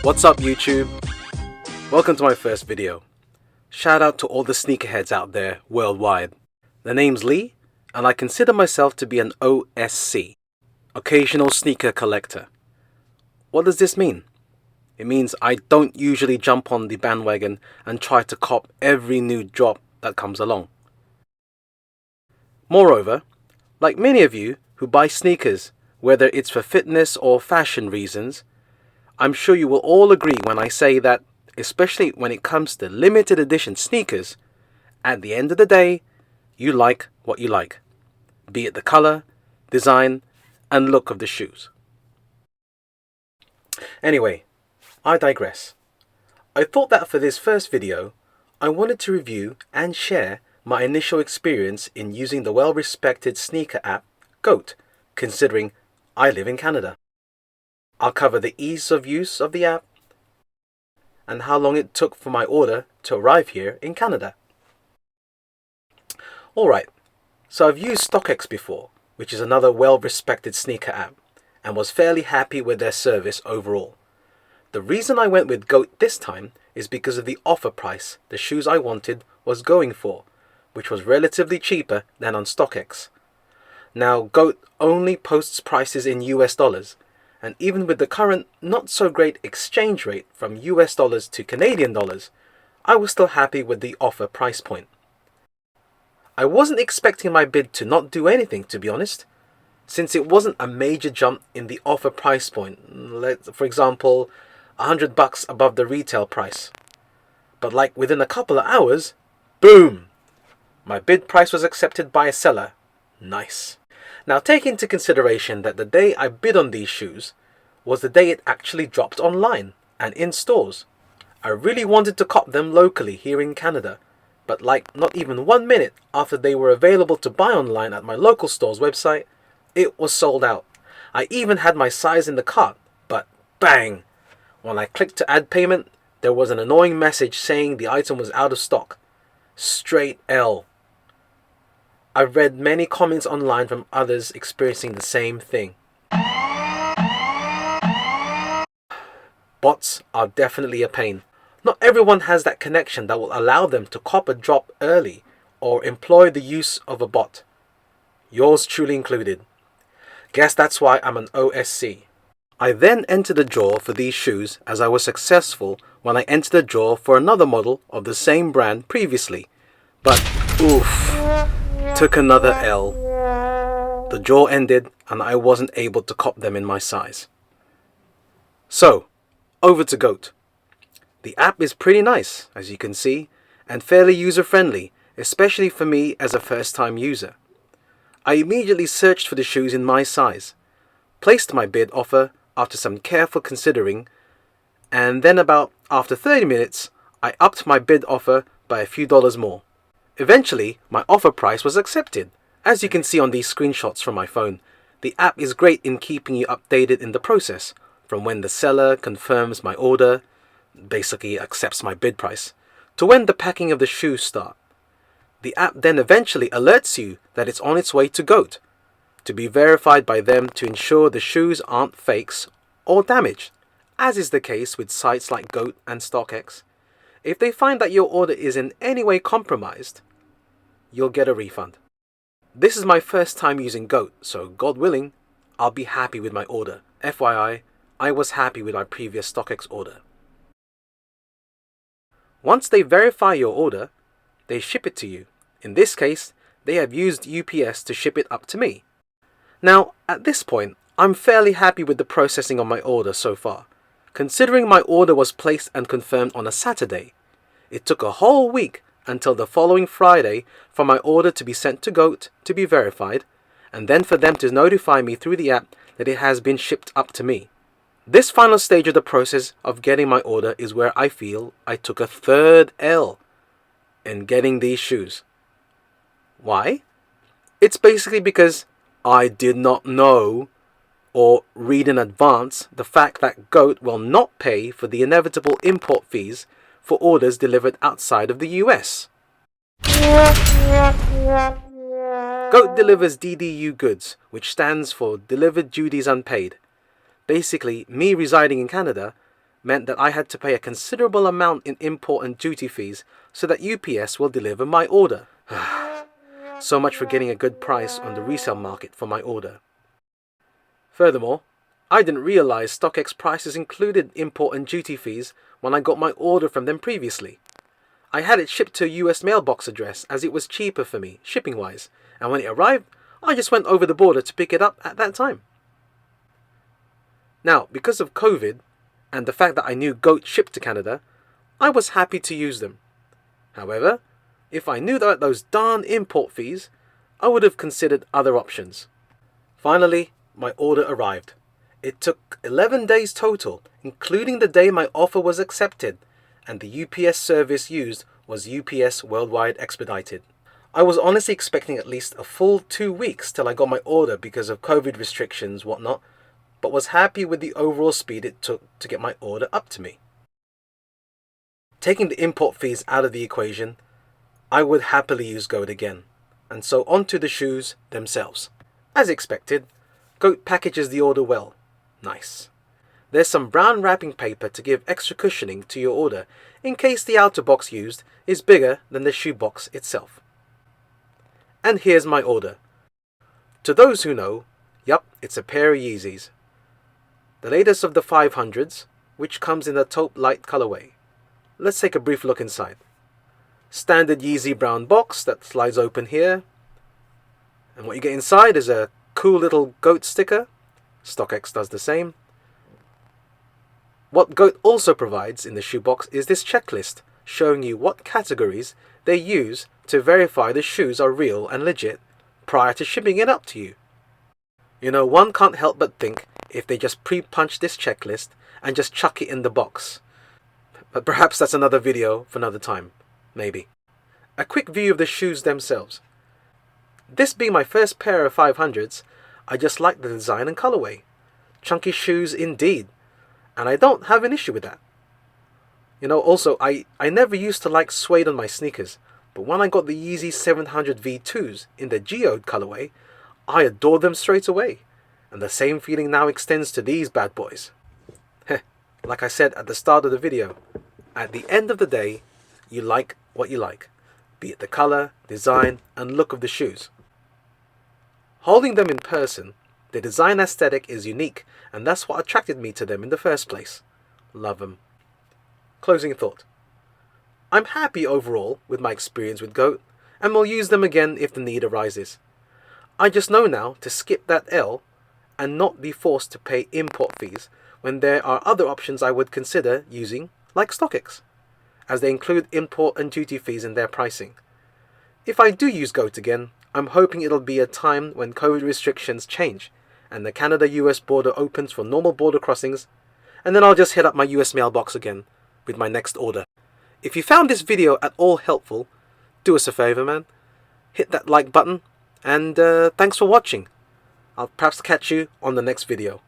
What's up YouTube? Welcome to my first video. Shout out to all the sneakerheads out there worldwide. The name's Lee and I consider myself to be an OSC, Occasional Sneaker Collector. What does this mean? It means I don't usually jump on the bandwagon and try to cop every new drop that comes along. Moreover, like many of you who buy sneakers, whether it's for fitness or fashion reasons, I'm sure you will all agree when I say that, especially when it comes to limited edition sneakers, at the end of the day, you like what you like, be it the color, design, and look of the shoes. Anyway, I digress. I thought that for this first video, I wanted to review and share my initial experience in using the well-respected sneaker app GOAT, considering I live in Canada. I'll cover the ease of use of the app and how long it took for my order to arrive here in Canada. Alright, so I've used StockX before, which is another well-respected sneaker app, and was fairly happy with their service overall. The reason I went with GOAT this time is because of the offer price the shoes I wanted was going for, which was relatively cheaper than on StockX. Now, GOAT only posts prices in US dollars, and even with the current not so great exchange rate from US dollars to Canadian dollars, I was still happy with the offer price point. I wasn't expecting my bid to not do anything, to be honest, since it wasn't a major jump in the offer price point, for example, $100 above the retail price. But like within a couple of hours, boom! My bid price was accepted by a seller. Nice. Now take into consideration that the day I bid on these shoes was the day it actually dropped online and in stores. I really wanted to cop them locally here in Canada, but like not even 1 minute after they were available to buy online at my local store's website, it was sold out. I even had my size in the cart, but bang! When I clicked to add payment, there was an annoying message saying the item was out of stock. Straight L. I've read many comments online from others experiencing the same thing. Bots are definitely a pain. Not everyone has that connection that will allow them to cop a drop early or employ the use of a bot. Yours truly included. Guess that's why I'm an OSC. I then entered a draw for these shoes as I was successful when I entered a draw for another model of the same brand previously. But oof. Took another L. The draw ended and I wasn't able to cop them in my size. So, over to GOAT. The app is pretty nice, as you can see, and fairly user-friendly, especially for me as a first-time user. I immediately searched for the shoes in my size, placed my bid offer after some careful considering, and then after 30 minutes, I upped my bid offer by a few dollars more. Eventually, my offer price was accepted. As you can see on these screenshots from my phone, the app is great in keeping you updated in the process, from when the seller confirms my order, basically accepts my bid price, to when the packing of the shoes start. The app then eventually alerts you that it's on its way to GOAT, to be verified by them to ensure the shoes aren't fakes or damaged, as is the case with sites like GOAT and StockX. If they find that your order is in any way compromised, you'll get a refund. This is my first time using GOAT, so God willing, I'll be happy with my order. FYI, I was happy with my previous StockX order. Once they verify your order, they ship it to you. In this case, they have used UPS to ship it up to me. Now, at this point, I'm fairly happy with the processing of my order so far. Considering my order was placed and confirmed on a Saturday, it took a whole week until the following Friday for my order to be sent to GOAT to be verified, and then for them to notify me through the app that it has been shipped up to me. This final stage of the process of getting my order is where I feel I took a third L in getting these shoes. Why? It's basically because I did not know or read in advance the fact that GOAT will not pay for the inevitable import fees for orders delivered outside of the US. GOAT delivers DDU goods, which stands for Delivered Duties Unpaid. Basically, me residing in Canada, meant that I had to pay a considerable amount in import and duty fees so that UPS will deliver my order. So much for getting a good price on the resale market for my order. Furthermore, I didn't realize StockX prices included import and duty fees when I got my order from them previously. I had it shipped to a US mailbox address as it was cheaper for me, shipping-wise, and when it arrived, I just went over the border to pick it up at that time. Now, because of COVID, and the fact that I knew goat shipped to Canada, I was happy to use them. However, if I knew about those darn import fees, I would have considered other options. Finally, my order arrived. It took 11 days total, including the day my offer was accepted, and the UPS service used was UPS Worldwide Expedited. I was honestly expecting at least a full 2 weeks till I got my order because of COVID restrictions, whatnot, but was happy with the overall speed it took to get my order up to me. Taking the import fees out of the equation, I would happily use Goat again, and so onto the shoes themselves. As expected, Goat packages the order well. Nice. There's some brown wrapping paper to give extra cushioning to your order in case the outer box used is bigger than the shoe box itself. And here's my order. To those who know, yup, it's a pair of Yeezys. The latest of the 500s, which comes in a taupe light colorway. Let's take a brief look inside. Standard Yeezy brown box that slides open here. And what you get inside is a cool little goat sticker. StockX does the same. What Goat also provides in the shoebox is this checklist showing you what categories they use to verify the shoes are real and legit prior to shipping it up to you. You know, one can't help but think if they just pre-punch this checklist and just chuck it in the box. But perhaps that's another video for another time. Maybe. A quick view of the shoes themselves. This being my first pair of 500s, I just like the design and colorway. Chunky shoes indeed. And I don't have an issue with that. You know, also, I never used to like suede on my sneakers, but when I got the Yeezy 700 V2s in the Geode colorway, I adored them straight away. And the same feeling now extends to these bad boys. Like I said at the start of the video, at the end of the day, you like what you like, be it the color, design, and look of the shoes. Holding them in person, the design aesthetic is unique, and that's what attracted me to them in the first place. Love them. Closing thought. I'm happy overall with my experience with Goat, and will use them again if the need arises. I just know now to skip that L and not be forced to pay import fees when there are other options I would consider using, like StockX, as they include import and duty fees in their pricing. If I do use Goat again, I'm hoping it'll be a time when COVID restrictions change and the Canada-US border opens for normal border crossings, and then I'll just hit up my US mailbox again with my next order. If you found this video at all helpful, do us a favor, man. Hit that like button, and thanks for watching. I'll perhaps catch you on the next video.